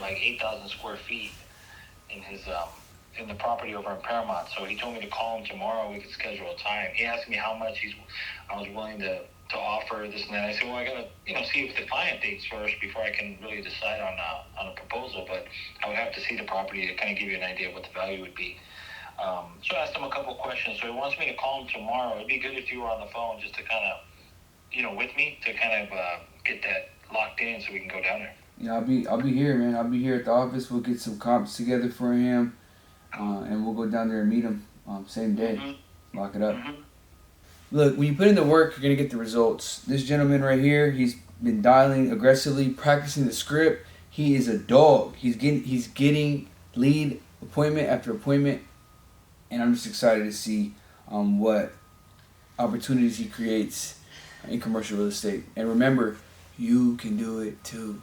like 8,000 square feet in his in the property over in Paramount. So he told me to call him tomorrow. We could schedule a time. He asked me how much I was willing to offer this and that. I said, well, I gotta see if the client dates first before I can really decide on a proposal. But I would have to see the property to kind of give you an idea of what the value would be. So I asked him a couple of questions. So he wants me to call him tomorrow. It'd be good if you were on the phone just to kind of with me to kind of get that locked in so we can go down there. Yeah, I'll be here, man. I'll be here at the office. We'll get some comps together for him, and we'll go down there and meet him same day. Mm-hmm. Lock it up. Mm-hmm. Look, when you put in the work, you're gonna get the results. This gentleman right here, he's been dialing aggressively, practicing the script. He is a dog. He's getting lead appointment after appointment, and I'm just excited to see what opportunities he creates in commercial real estate. And remember, you can do it too.